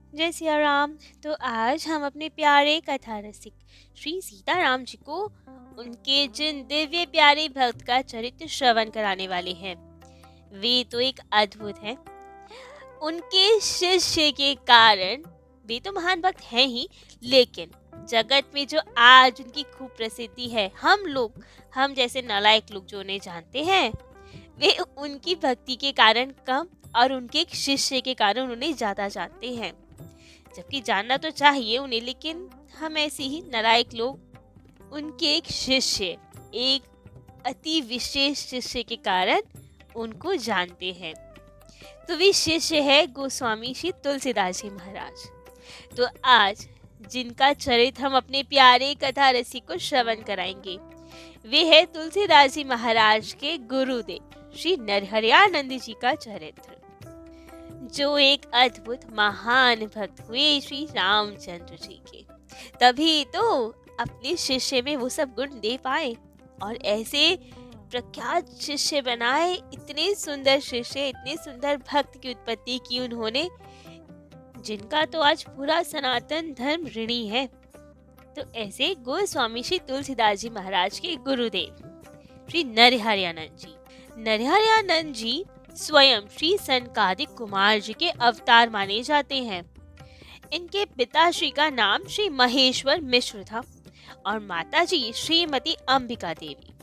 जय सिया राम। तो आज हम अपने प्यारे कथा रसिक श्री सीताराम जी को उनके जिन दिव्य प्यारे भक्त का चरित्र श्रवण कराने वाले हैं, वे तो एक अद्भुत हैं। उनके शिष्य के कारण वे तो महान भक्त हैं ही, लेकिन जगत में जो आज उनकी खूब प्रसिद्धि है, हम जैसे नालायक लोग जो उन्हें जानते हैं, वे उनकी भक्ति के कारण कम और उनके एक शिष्य के कारण उन्हें ज्यादा जानते हैं। जबकि जानना तो चाहिए उन्हें, लेकिन हम ऐसे ही नालायक लोग उनके एक शिष्य, एक अति विशेष शिष्य के कारण उनको जानते हैं। तो वे शिष्य है गोस्वामी श्री तुलसीदास जी महाराज। तो आज जिनका चरित्र हम अपने प्यारे कथा रसिक को श्रवण कराएंगे, वे है तुलसीदास जी महाराज के गुरुदेव श्री नरहरियानंद जी का चरित्र, जो एक अद्भुत महान भक्त हुए श्री रामचंद्र जी के। तभी तो अपने शिष्य में वो सब गुण दे पाए और ऐसे प्रख्यात शिष्य बनाए। इतने सुंदर शिष्य, इतने सुंदर भक्त की उत्पत्ति की उन्होंने, जिनका तो आज पूरा सनातन धर्म ऋणी है। तो ऐसे गोस्वामी श्री तुलसीदास जी महाराज के गुरुदेव श्री नरहरियानंद जी स्वयं श्री सनकादिक कुमार जी के अवतार माने जाते हैं। इनके पिताश्री का नाम श्री महेश्वर मिश्र था और माताजी श्रीमती अंबिका देवी।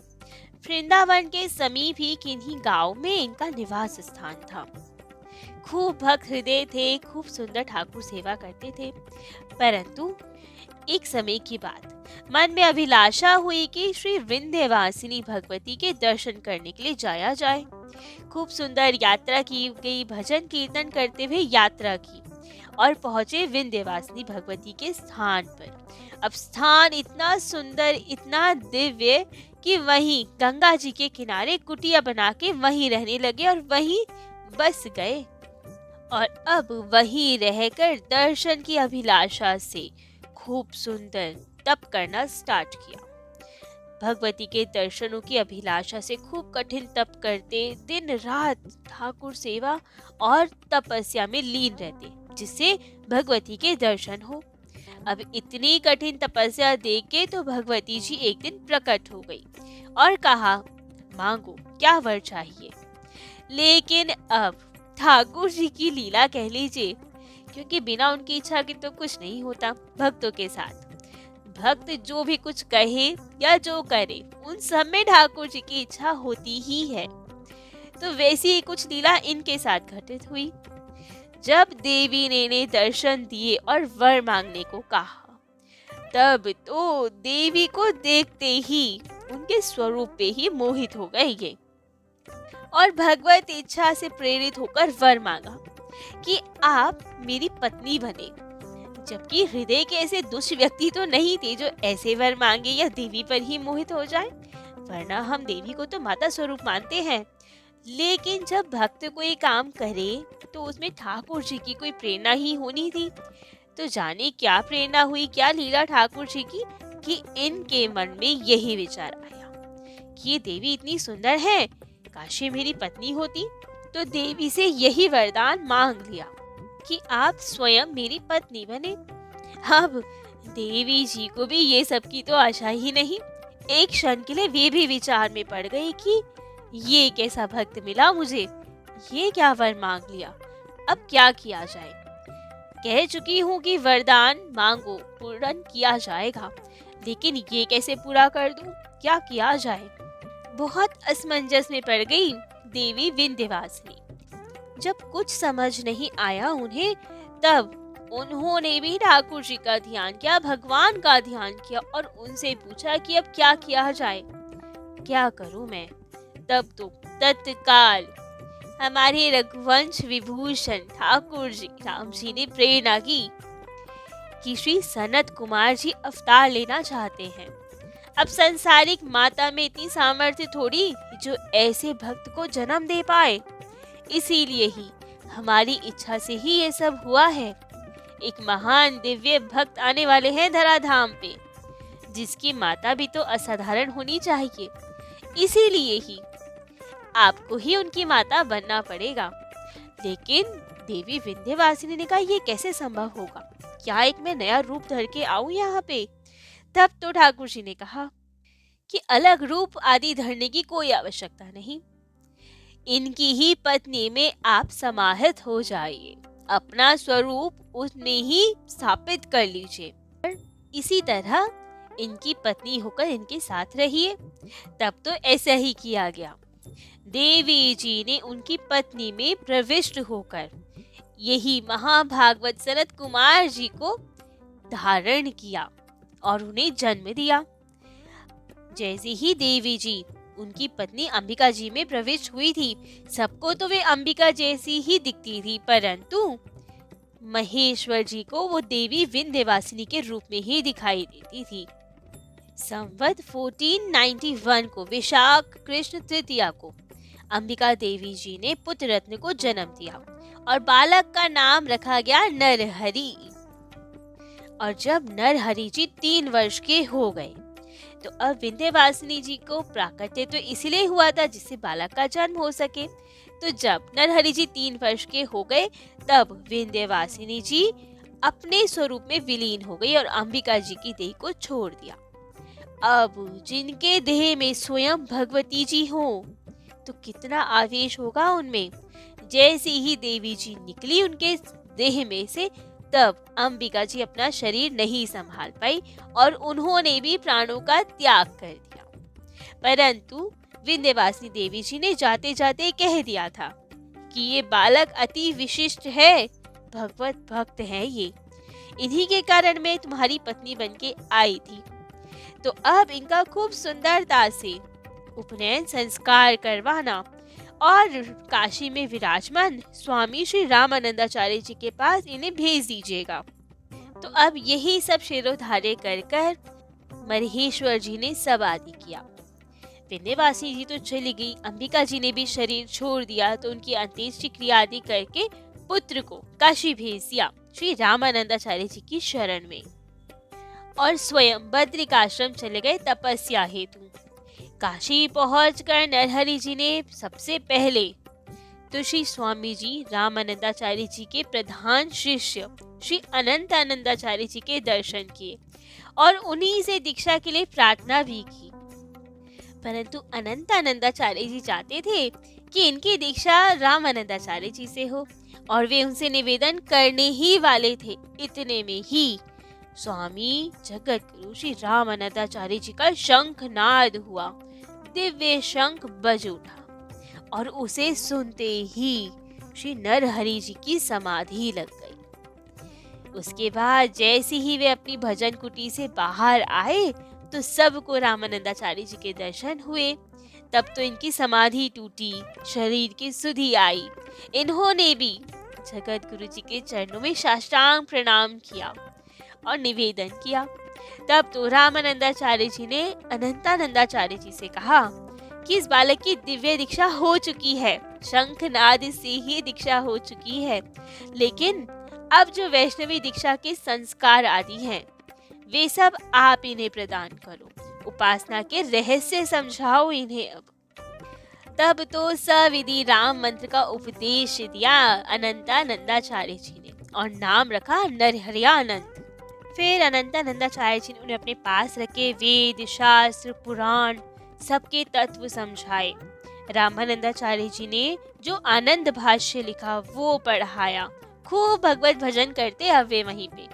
वृंदावन के समीप ही किन्हीं गांव में इनका निवास स्थान था। खूब भक्त हृदय थे, खूब सुंदर ठाकुर सेवा करते थे। परंतु एक समय की बात, मन में अभिलाषा हुई कि श्री विंध्यवासिनी भगवती के दर्शन करने के लिए जाया जाए। खूब सुंदर यात्रा की गई, भजन कीर्तन करते हुए यात्रा की और पहुंचे विंध्यवासिनी भगवती के स्थान पर। अब स्थान इतना सुंदर, इतना दिव्य कि वहीं गंगा जी के किनारे कुटिया बना के वहीं रहने लगे और वहीं बस गए। और अब वहीं रहकर दर्शन की अभिलाषा से खूब सुंदर तप करना स्टार्ट किया। भगवती के दर्शनों की अभिलाषा से खूब कठिन तप करते, दिन रात ठाकुर सेवा और तपस्या में लीन रहते, जिससे भगवती के दर्शन हो। अब इतनी कठिन तपस्या देख के तो भगवती जी एक दिन प्रकट हो गई और कहा, मांगो क्या वर चाहिए। लेकिन अब ठाकुर जी की लीला कह लीजिए, क्योंकि बिना उनकी इच्छा के तो कुछ नहीं होता भक्तों के साथ। भक्त जो भी कुछ कहे या जो करे, उन सब में ठाकुर जी की इच्छा होती ही है। तो वैसी ही कुछ लीला इनके साथ घटित हुई। जब देवी ने इन्हें दर्शन दिए और वर मांगने को कहा, तब तो देवी को देखते ही उनके स्वरूप पे ही मोहित हो गए ये और भगवत इच्छा से प्रेरित होकर वर मांगा कि आप मेरी पत्नी बने। जबकि हृदय के ऐसे दुष्ट व्यक्ति तो नहीं थे जो ऐसे वर मांगे या देवी पर ही मोहित हो जाए, वरना हम देवी को तो माता स्वरूप मानते हैं। लेकिन जब भक्त कोई काम करे तो उसमें ठाकुर जी की कोई प्रेरणा ही होनी थी। तो जाने क्या प्रेरणा हुई, क्या लीला ठाकुर जी की, कि इनके मन में यही विचार आया कि ये देवी इतनी सुंदर है, काश ये मेरी पत्नी होती। तो देवी से यही वरदान मांग लिया कि आप स्वयं मेरी पत्नी बने। अब देवी जी को भी ये सब की तो आशा ही नहीं। एक क्षण के लिए वे भी विचार में पड़ गई कि ये कैसा भक्त मिला मुझे, ये क्या वर मांग लिया, अब क्या किया जाए। कह चुकी हूँ कि वरदान मांगो पूर्ण किया जाएगा, लेकिन ये कैसे पूरा कर दूं, क्या किया जाए। बहुत असमंजस में पड़ गई देवी विंध्यवासिनी। जब कुछ समझ नहीं आया उन्हें, तब उन्होंने भी ठाकुर जी का ध्यान किया, भगवान का ध्यान किया और उनसे पूछा कि अब क्या किया जाए, क्या करूं मैं। तब तो तत्काल हमारे रघुवंश विभूषण ठाकुर जी राम जी ने प्रेरणा की कि श्री सनत कुमार जी अवतार लेना चाहते हैं। अब संसारिक माता में इतनी सामर्थ्य थोड़ी जो ऐसे भक्त को जन्म दे पाए, इसीलिए ही हमारी इच्छा से ही ये सब हुआ है। एक महान दिव्य भक्त आने वाले हैं धराधाम पे, जिसकी माता भी तो असाधारण होनी चाहिए। इसीलिए ही आपको ही उनकी माता बनना पड़ेगा। लेकिन देवी विंध्यवासिनी ने कहा, ये कैसे संभव होगा? क्या एक मैं नया रूप धर के आऊं यहाँ पे? तब तो ठाकुर जी ने कहा कि अलग रूप आदि धरने की कोई आवश्यकता नहीं, इनकी ही पत्नी में आप समाहित हो जाइए, अपना स्वरूप उसमें ही स्थापित कर लीजिए, इसी तरह इनकी पत्नी होकर इनके साथ रहिए। तब तो ऐसा ही किया गया। देवी जी ने उनकी पत्नी में प्रविष्ट होकर यही महाभागवत सनत कुमार जी को धारण किया और उन्हें जन्म दिया। जैसे ही देवी जी उनकी पत्नी अंबिका जी में प्रविष्ट हुई थी, सबको तो वे अंबिका जैसी ही दिखती थी, परंतु महेश्वर जी को वो देवी विंध्यवासिनी के रूप में ही दिखाई देती थी। संवत 1491 को विशाख कृष्ण तृतीया को अंबिका देवी जी ने पुत्र रत्न को जन्म दिया और बालक का नाम रखा गया नरहरि। और जब नरहरि जी 3 वर्ष के हो गए तो अब विंध्यवासिनी जी को प्राकट्य तो इसलिए हुआ था जिससे बालक का जन्म हो सके। तो जब नरहरि जी 3 वर्ष के हो गए तब विंध्यवासिनी जी अपने स्वरूप में विलीन हो गई और अंबिका जी की देह को छोड़ दिया। अब जिनके देह में स्वयं भगवती जी हो तो कितना आवेश होगा उनमें। जैसे ही देवी जी निकली उनके देह में से, तब अंबिका जी अपना शरीर नहीं संभाल पाई और उन्होंने भी प्राणों का त्याग कर दिया। परंतु विंध्यवासिनी देवी जी ने जाते जाते कह दिया था कि ये बालक अति विशिष्ट है, भगवत भक्त है ये, इन्हीं के कारण मैं तुम्हारी पत्नी बनके आई थी। तो अब इनका खूब सुंदरता से उपनयन संस्कार करवाना और काशी में विराजमान स्वामी श्री रामानंदाचार्य जी के पास इन्हें भेज दीजिएगा। तो अब यही सब शिरोधार्य कर कर महेश्वर जी ने सब आदि किया। विंध्यवासिनी जी तो चली गई, अंबिका जी ने भी शरीर छोड़ दिया, तो उनकी अंत्येष्टि क्रिया आदि करके पुत्र को काशी भेज दिया श्री रामानंदाचार्य जी की शरण में और स्वयं बद्रिकाश्रम चले गए तपस्या हेतु। काशी पहुंचकर नरहरि जी ने सबसे पहले तो श्री स्वामी जी रामानंदाचार्य जी के प्रधान शिष्य श्री अनंतानंदाचार्य जी के दर्शन किए और उन्हीं से दीक्षा के लिए प्रार्थना भी की। परंतु अनंतानंदाचार्य जी चाहते थे कि इनकी दीक्षा रामानंदाचार्य जी से हो और वे उनसे निवेदन करने ही वाले थे। इतने में ही स्वामी जगत गुरु श्री रामानंदाचार्य जी का शंखनाद हुआ, दिव्य शंख बज उठा और उसे सुनते ही श्री नरहरि जी की समाधि लग गई। उसके बाद जैसे ही वे अपनी भजन कुटी से बाहर आए तो सबको रामानंदाचार्य जी के दर्शन हुए। तब तो इनकी समाधि टूटी, शरीर की सुधि आई। इन्होंने भी जगत गुरु जी के चरणों में साष्टांग प्रणाम किया और निवेदन किया। तब तो रामानंदाचार्य जी ने अनंतानंदाचार्य जी से कहा कि इस बालक की दिव्य दीक्षा हो चुकी है, शंखनाद से ही दीक्षा हो चुकी है, लेकिन अब जो वैष्णवी दीक्षा के संस्कार आदि हैं वे सब आप इन्हें प्रदान करो, उपासना के रहस्य समझाओ इन्हें। अब तब तो सविधि राम मंत्र का उपदेश दिया अनंतानंदाचार्य जी ने और नाम रखा नरहरियानंद। फिर अनंतानंदाचार्य जी ने उन्हें अपने पास रखे वेद शास्त्र पुराण सबके तत्व समझाए। रामानंदाचार्य जी ने जो आनंद भाष्य लिखा वो पढ़ाया। खूब भगवत भजन करते अब वे वहीं पे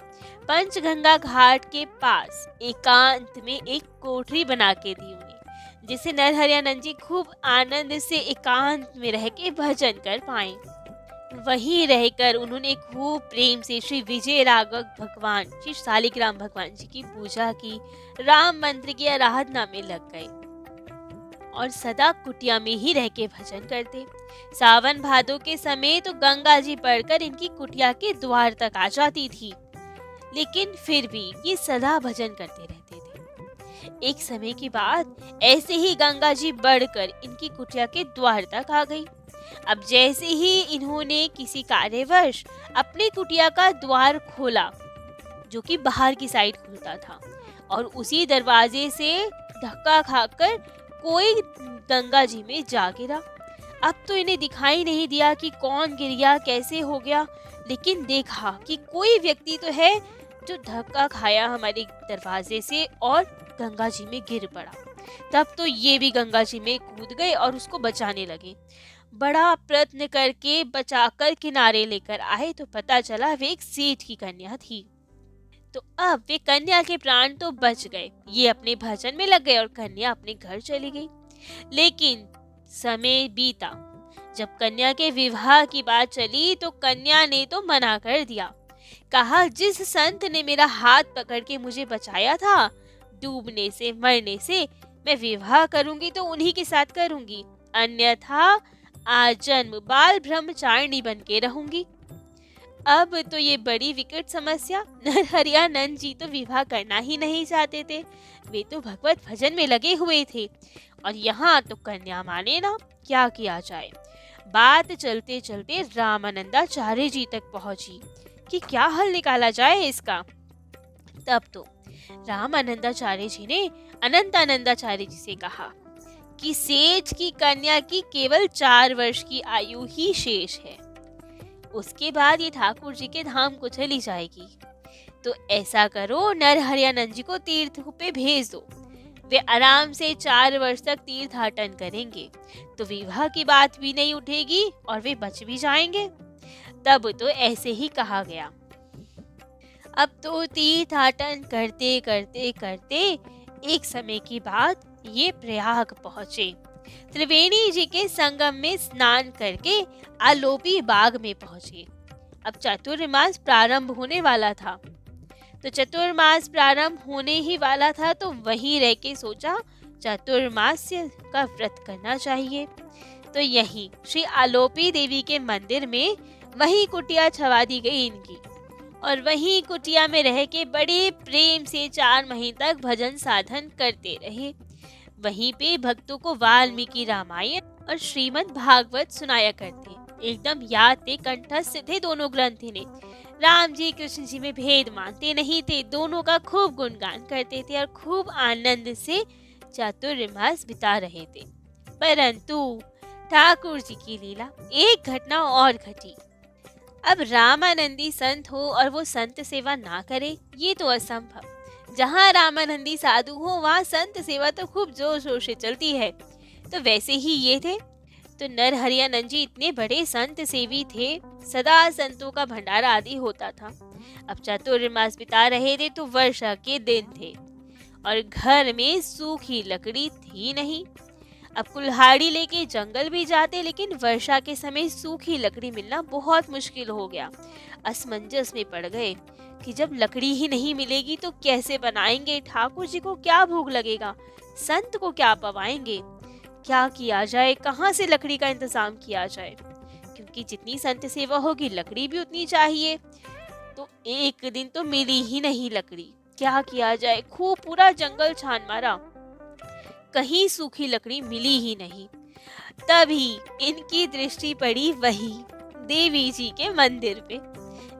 पंचगंगा घाट के पास एकांत में एक कोठरी बना के दी उन्हें, जिसे नरहरियानंद जी खूब आनंद से एकांत में रह के भजन कर पाए। वहीं रहकर उन्होंने खूब प्रेम से श्री विजय राघव भगवान श्री शालिग्राम भगवान जी की पूजा की, राम मंत्र की आराधना में लग गए और सदा कुटिया में ही रह के भजन करते। सावन भादों के समय तो गंगा जी पढ़कर इनकी कुटिया के द्वार तक आ जाती थी, लेकिन फिर भी ये सदा भजन करते रहते थे। एक समय की बात ऐसे ही गंगा जी बढ़कर इनकी कुटिया के द्वार तक आ गई। अब जैसे ही इन्होंने किसी कार्यवश अपनी कुटिया का द्वार खोला, जो कि बाहर की साइड खुलता था, और उसी दरवाजे से धक्का खाकर कोई गंगा जी में जा गिरा। अब तो इन्हें दिखाई नहीं दिया कि कौन गिर गया, कैसे हो गया, लेकिन देखा कि कोई व्यक्ति तो है जो धक्का खाया हमारे दरवाजे से और गंगा जी में गिर पड़ा। तब तो ये भी गंगा जी में कूद गए और उसको बचाने लगे। बड़ा प्रयत्न करके बचाकर किनारे लेकर आए तो पता चला वे एक सेठ की कन्या थी। तो अब वे कन्या के प्राण तो बच गए। ये अपने भजन में लग गए और कन्या अपने घर चली गई। लेकिन समय बीता। जब कन्या के विवाह की बात चली तो कन्या ने तो मना कर दिया। कहा, जिस संत ने मेरा हाथ पकड़ के मुझे बचाया था डूबने से, मरने से, मैं विवाह करूंगी तो उन्हीं के साथ करूंगी, अन्यथा आजन्म बाल ब्रह्मचारिणी बन के रहूंगी। अब तो ये बड़ी विकट समस्या। नरहरियानंद जी तो विवाह करना ही नहीं चाहते थे। वे तो भगवत भजन में लगे हुए थे और यहाँ तो कन्या माने ना। क्या किया जाए? बात चलते चलते रामानंदाचार्य जी तक पहुंची कि क्या हल निकाला जाए इसका। तब तो रामानंदाचार्य जी ने अनंतानंदाचार्य जी से कहा कि सेठ की कन्या की केवल 4 वर्ष की आयु ही शेष है, उसके बाद ये ठाकुर जी के धाम को चली जाएगी। तो ऐसा करो, नरहरियानंद जी को तीर्थ पे भेज दो, वे आराम से 4 वर्ष तक तीर्थाटन करेंगे, तो विवाह की बात भी नहीं उठेगी और वे बच भी जाएंगे। तब तो ऐसे ही कहा गया। अब तो तीर्थाटन करते करते करते एक समय की बात ये प्रयाग पहुंचे। त्रिवेणी जी के संगम में स्नान करके आलोपी बाग में पहुंचे। अब चातुर्मास प्रारंभ होने वाला था। तो चतुर्मास प्रारंभ होने ही वाला था तो वहीं रह के सोचा चातुर्मास्य का व्रत करना चाहिए। तो यहीं श्री आलोपी देवी के मंदिर में वही कुटिया छवा दी गई इनकी और वही कुटिया में रह के बड़े प्रेम से 4 महीने तक भजन साधन करते रहे। वहीं पे भक्तों को वाल्मीकि रामायण और श्रीमद् भागवत सुनाया करते। एकदम याद थे, कंठस्थ थे दोनों ग्रंथ ने। राम जी कृष्ण जी में भेद मानते नहीं थे, दोनों का खूब गुणगान करते थे और खूब आनंद से चातुर्मास बिता रहे थे। परंतु ठाकुर जी की लीला, एक घटना और घटी। अब रामानंदी संत हो और वो संत सेवा ना करे, ये तो असंभव। जहाँ रामानंदी साधु हो वहाँ संत सेवा तो खूब जोर शोर से चलती है। तो वैसे ही ये थे। तो नरहरियानंद जी इतने बड़े संत सेवी थे, सदा संतों का भंडारा आदि होता था। अब चातुर्मास बिता रहे थे तो वर्षा के दिन थे और घर में सूखी लकड़ी थी नहीं। अब कुल्हाड़ी लेके जंगल भी जाते, लेकिन वर्षा के समय सूखी लकड़ी मिलना बहुत मुश्किल हो गया। असमंजस में पड़ गए कि जब लकड़ी ही नहीं मिलेगी तो कैसे बनाएंगे, ठाकुर जी को क्या भूख लगेगा, संत को क्या पवाएंगे, क्या किया जाए, कहाँ से लकड़ी का इंतजाम किया जाए, क्योंकि जितनी संत सेवा होगी लकड़ी भी उतनी चाहिए। तो एक दिन तो मिली ही नहीं लकड़ी, क्या किया जाए, खूब पूरा जंगल छान मारा, कहीं सूखी लकड़ी मिली ही नहीं। तभी इनकी दृष्टि पड़ी वही देवी जी के मंदिर पे,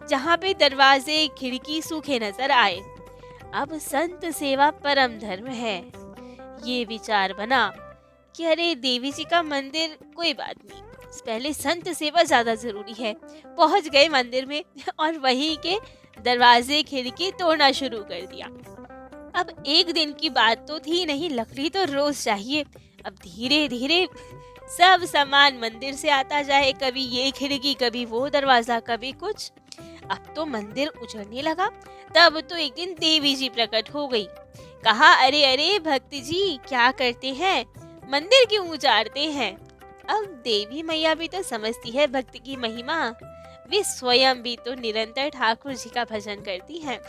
जहाँ पे दरवाजे खिड़की सूखे नजर आए। अब संत सेवा परम धर्म है। ये विचार बना कि अरे देवी जी का मंदिर, कोई बात नहीं, पहले संत सेवा ज्यादा जरूरी है। पहुंच गए मंदिर में और वहीं के दरवाजे खिड़की तोड़ना शुरू कर दिया। अब एक दिन की बात तो थी नहीं, लकड़ी तो रोज चाहिए। अब धीरे धीरे सब सामान मंदिर से आता जाए, कभी ये खिड़की, कभी वो दरवाजा, कभी कुछ। अब तो मंदिर उजड़ने लगा। तब तो एक दिन देवी जी प्रकट हो गई। कहा, अरे अरे भक्त जी क्या करते हैं, मंदिर क्यों उजाड़ते हैं। अब देवी मैया भी तो समझती है भक्त की महिमा, वे स्वयं भी तो निरंतर ठाकुर जी का भजन करती हैं।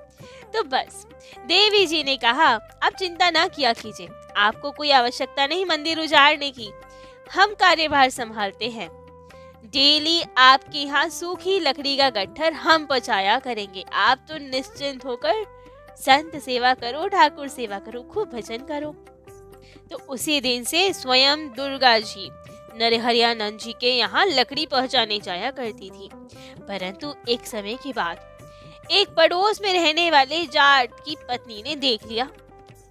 तो बस देवी जी ने कहा, आप चिंता ना किया कीजिए, आपको कोई आवश्यकता नहीं मंदिर उजाड़ने की, हम कार्यभार संभालते हैं। डेली आपके यहाँ सूखी लकड़ी का गट्ठर हम पहुँचाया करेंगे, आप तो निश्चिंत होकर संत सेवा करो, ठाकुर सेवा करो, खूब भजन करो। तो उसी दिन से स्वयं दुर्गा जी नरहरियानंद जी के यहाँ लकड़ी पहुँचाने जाया करती थी। परंतु एक समय की बात, एक पड़ोस में रहने वाले जाट की पत्नी ने देख लिया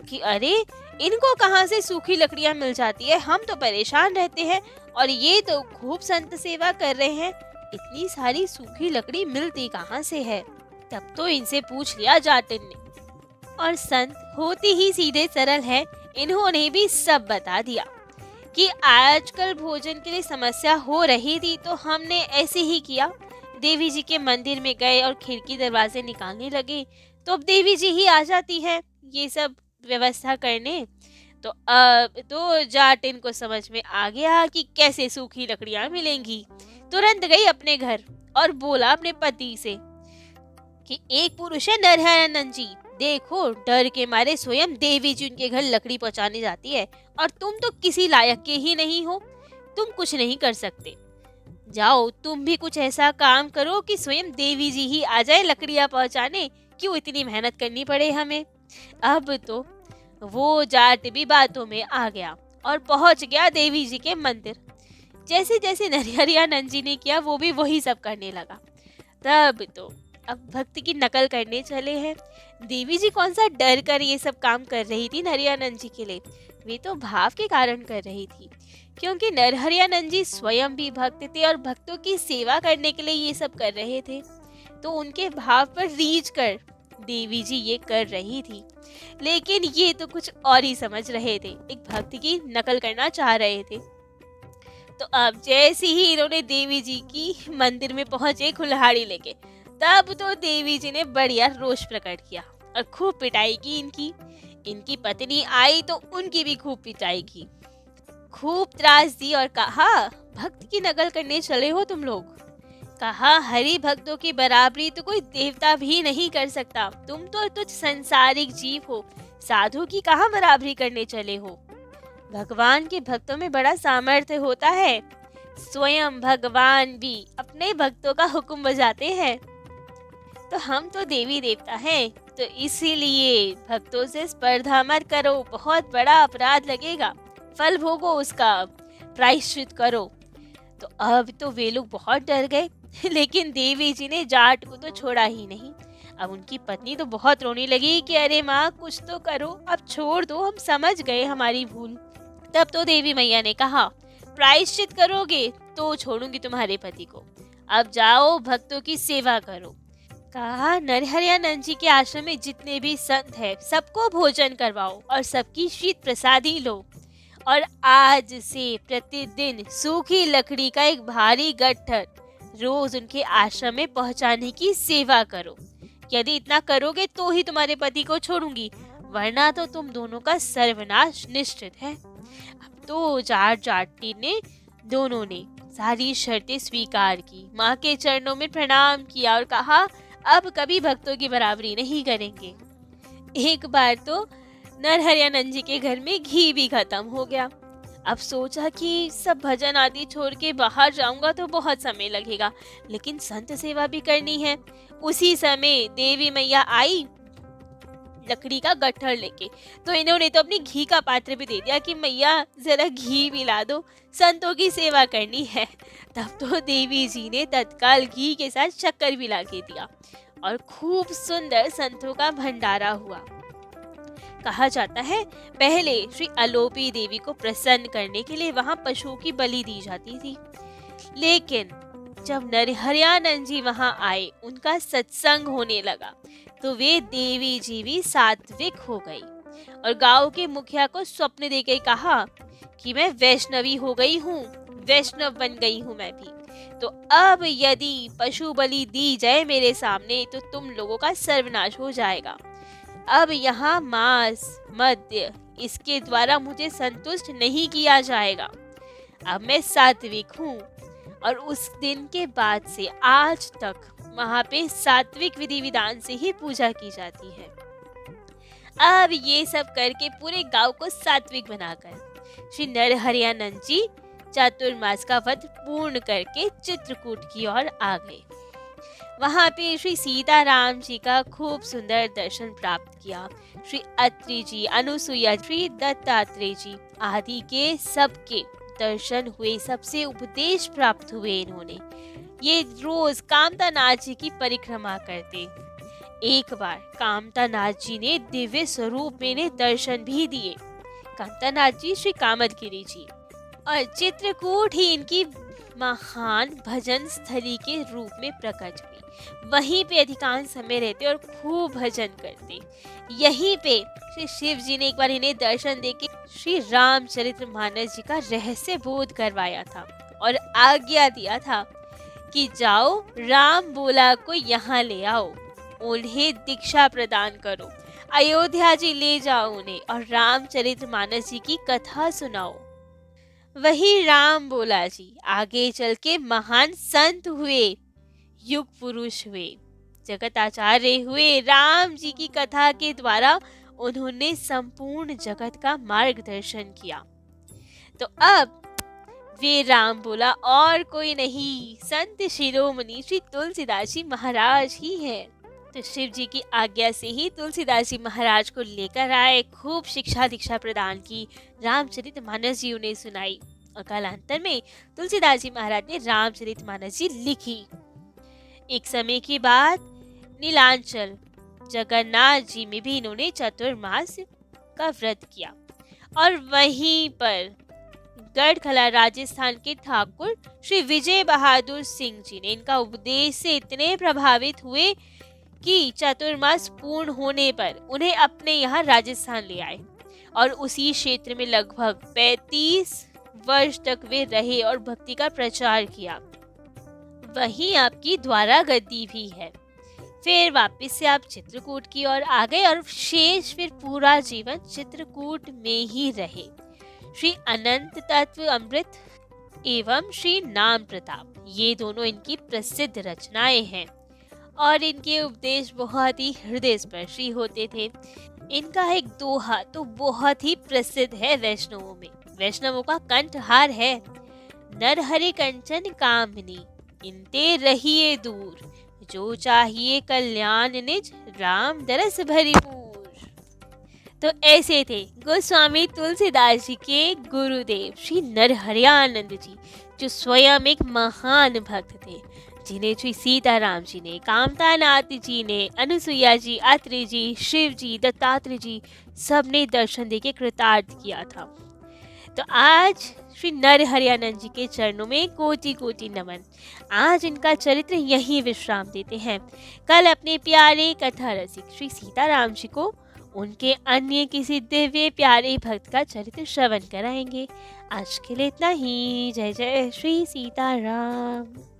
कि अरे इनको कहाँ से सूखी लकड़ियां मिल जाती है, हम तो परेशान रहते हैं और ये तो खूब संत सेवा कर रहे हैं, इतनी सारी सूखी लकड़ी मिलती कहाँ से है। तब तो इनसे पूछ लिया जाटिन ने, और संत होते ही सीधे सरल है, इन्होंने भी सब बता दिया कि आजकल भोजन के लिए समस्या हो रही थी तो हमने ऐसे ही किया। देवी जी के मंदिर में गए और खिड़की दरवाजे निकालने लगे तो अब देवी जी ही आ जाती है ये सब व्यवस्था करने। तो अब तो जाटिन को समझ में आ गया कि कैसे सूखी लकड़ियां मिलेंगी। तुरंत गई अपने घर और बोला अपने पति से कि एक पुरुष है नरहरानंद जी, देखो डर के मारे स्वयं देवी जी उनके घर लकड़ी पहुंचाने जाती है और तुम तो किसी लायक के ही नहीं हो, तुम कुछ नहीं कर सकते। जाओ तुम भी कुछ ऐसा काम करो कि स्वयं देवी जी ही आ जाए लकड़ियां पहुंचाने, क्यों इतनी मेहनत करनी पड़े हमें। अब तो वो जाट भी बातों में आ गया और पहुंच गया देवी जी के मंदिर। जैसे जैसे नरहरियानंद जी ने किया वो भी वही सब करने लगा। तब तो अब भक्त की नकल करने चले हैं। देवी जी कौन सा डर कर ये सब काम कर रही थी नरहरियानंद जी के लिए, वे तो भाव के कारण कर रही थी, क्योंकि नरहरियानंद जी स्वयं भी भक्त थे और भक्तों की सेवा करने के लिए ये सब कर रहे थे। तो उनके भाव पर रीझ कर देवी जी ये कर रही थी, लेकिन ये तो कुछ और ही समझ रहे थे, एक भक्त की नकल करना चाह रहे थे। तो अब जैसे ही इन्होंने देवी जी की मंदिर में पहुंचे कुल्हाड़ी लेके, तब तो देवी जी ने बढ़िया रोष प्रकट किया और खूब पिटाई की इनकी पत्नी आई तो उनकी भी खूब पिटाई की, खूब त्रास दी और कहा भक्त की नकल करने चले हो तुम लोग। कहा हरि भक्तों की बराबरी तो कोई देवता भी नहीं कर सकता, तुम तो तुझ संसारिक जीव हो, साधु की कहाँ बराबरी करने चले हो। भगवान के भक्तों में बड़ा सामर्थ्य होता है, स्वयं भगवान भी अपने भक्तों का हुक्म बजाते हैं। तो हम तो देवी देवता हैं, तो इसीलिए भक्तों से स्पर्धा मत करो, बहुत बड़ा अपराध लगेगा, फल भोगो उसका, प्रायश्चित करो। तो अब तो वे लोग बहुत डर गए लेकिन देवी जी ने जाट को तो छोड़ा ही नहीं। अब उनकी पत्नी तो बहुत रोने लगी कि अरे माँ कुछ तो करो, अब छोड़ दो, हम समझ गए हमारी भूल। तब तो देवी मैया ने कहा प्रायश्चित करोगे तो छोड़ूंगी तुम्हारे पति को, अब जाओ भक्तों की सेवा करो। कहा नरहरियानंद जी के आश्रम में जितने भी संत हैं सबको भोजन करवाओ और सबकी शीत प्रसादी लो, और आज से प्रतिदिन सूखी लकड़ी का एक भारी गट्ठर रोज उनके आश्रम में पहुंचाने की सेवा करो। यदि इतना करोगे तो ही तुम्हारे पति को छोड़ूंगी, वरना तो तुम दोनों का सर्वनाश निश्चित है। अब तो जाट जाटी ने दोनों ने सारी शर्तें स्वीकार की, माँ के चरणों में प्रणाम किया और कहा अब कभी भक्तों की बराबरी नहीं करेंगे। एक बार तो नरहरियानंद जी के घर में घी भी खत्म हो गया। अब सोचा कि सब भजन आदि छोड़ के बाहर जाऊंगा तो बहुत समय लगेगा, लेकिन संत सेवा भी करनी है। उसी समय देवी मैया आई लकड़ी का गट्ठर लेके, तो इन्होंने तो अपनी घी का पात्र भी दे दिया कि मैया जरा घी मिला दो, संतों की सेवा करनी है। तब तो देवी जी ने तत्काल घी के साथ शक्कर भी ला के दिया और खूब सुंदर संतों का भंडारा हुआ। कहा जाता है पहले श्री अलोपी देवी को प्रसन्न करने के लिए वहां पशुओं की बलि दी जाती थी, लेकिन जब नरहरियानंद जी वहां आए, उनका सत्संग होने लगा, तो वे देवी जी भी सात्विक हो गई और गांव के मुखिया को स्वप्न देके कहा कि मैं वैष्णवी हो गई हूँ, वैष्णव बन गई हूँ मैं भी, तो अब यदि पशु बलि दी जाए मेरे सामने तो तुम लोगों का सर्वनाश हो जाएगा। अब यहाँ मांस मद्य इसके द्वारा मुझे संतुष्ट नहीं किया जाएगा, अब मैं सात्विक हूँ। और उस दिन के बाद से आज तक वहाँ पे सात्विक विधि विधान से ही पूजा की जाती है। अब ये सब करके पूरे गांव को सात्विक बनाकर श्री नरहरियानंद जी चातुर्मास का व्रत पूर्ण करके चित्रकूट की ओर आ गए। वहाँ पे श्री सीताराम जी का खूब सुंदर दर्शन प्राप्त किया। श्री अत्रि जी, अनुसुईया, श्री दत्तात्रेय जी आदि के सबके दर्शन हुए, सबसे उपदेश प्राप्त हुए। इन्होंने ये रोज कामतानाथ जी की परिक्रमा करते। एक बार कामतानाथ जी ने दिव्य स्वरूप में दर्शन भी दिए। कांतानाथ जी, श्री कामदगिरि जी। और चित्रकूट ही इनकी महान भजन स्थली के रूप में प्रकट हुई। वहीं पे अधिकांश समय रहते और खूब भजन करते। यहीं पे श्री शिव जी ने एक बार इन्हें दर्शन देके श्री रामचरितमानस जी का रहस्य बोध करवाया था और आज्ञा दिया था कि जाओ राम बोला को यहाँ ले आओ, उन्हें दीक्षा प्रदान करो, अयोध्या जी ले जाओ उन्हें और रामचरितमानस जी की कथा सुनाओ। वही राम बोला जी आगे चल के महान संत हुए, युग पुरुष हुए, जगत आचार्य हुए। राम जी की कथा के द्वारा उन्होंने संपूर्ण जगत का मार्गदर्शन किया। तो अब वे राम बोला और कोई नहीं, संत शिरोमणि श्री तुलसीदास जी महाराज ही हैं। तो शिव जी की आज्ञा से ही तुलसीदास जी महाराज को लेकर आए, खूब शिक्षा दीक्षा प्रदान की, रामचरितमानस जी उन्हें सुनाई और कालांतर में तुलसीदास जी महाराज ने रामचरितमानस जी लिखी। एक समय के बाद नीलांचल जगन्नाथ जी में भी इन्होंने चतुर्मास का व्रत किया और वहीं पर गढ़खला राजस्थान के ठाकुर श्री विजय बहादुर सिंह जी ने इनका उपदेश से इतने प्रभावित हुए कि चतुर्मास पूर्ण होने पर उन्हें अपने यहाँ राजस्थान ले आए और उसी क्षेत्र में लगभग 35 वर्ष तक वे रहे और भक्ति का प्रचार किया। वहीं आपकी द्वारा गद्दी भी है। फिर वापस से आप चित्रकूट की ओर आ गए और शेष फिर पूरा जीवन चित्रकूट में ही रहे। श्री अनंत तत्व अमृत एवं श्री नाम प्रताप, ये दोनों इनकी प्रसिद्ध रचनाएं हैं और इनके उपदेश बहुत ही हृदय स्पर्शी होते थे। इनका एक दोहा तो बहुत ही प्रसिद्ध है वैष्णवों में, वैष्णवों का कंठहार है। नरहरि कंचन कामनी इनते रहिए दूर, जो चाहिए कल्याण निज राम दरस भरिपूर। तो ऐसे थे गोस्वामी तुलसीदास जी के गुरुदेव श्री नरहरियानंद जी, जो स्वयं एक महान भक्त थे, जिन्हें श्री सीताराम जी ने, कामतानाथ जी ने, अनुसुईया जी, अत्रि जी, शिव जी, दत्तात्रेय जी सबने दर्शन देके कृतार्थ किया था। तो आज श्री नरहरियानंद जी के चरणों में कोटि कोटि नमन। आज इनका चरित्र यहीं विश्राम देते हैं। कल अपने प्यारे कथा रसिक श्री सीताराम जी को उनके अन्य किसी दिव्य प्यारे भक्त का चरित्र श्रवण कराएंगे। आज के लिए इतना ही। जय जय श्री सीताराम।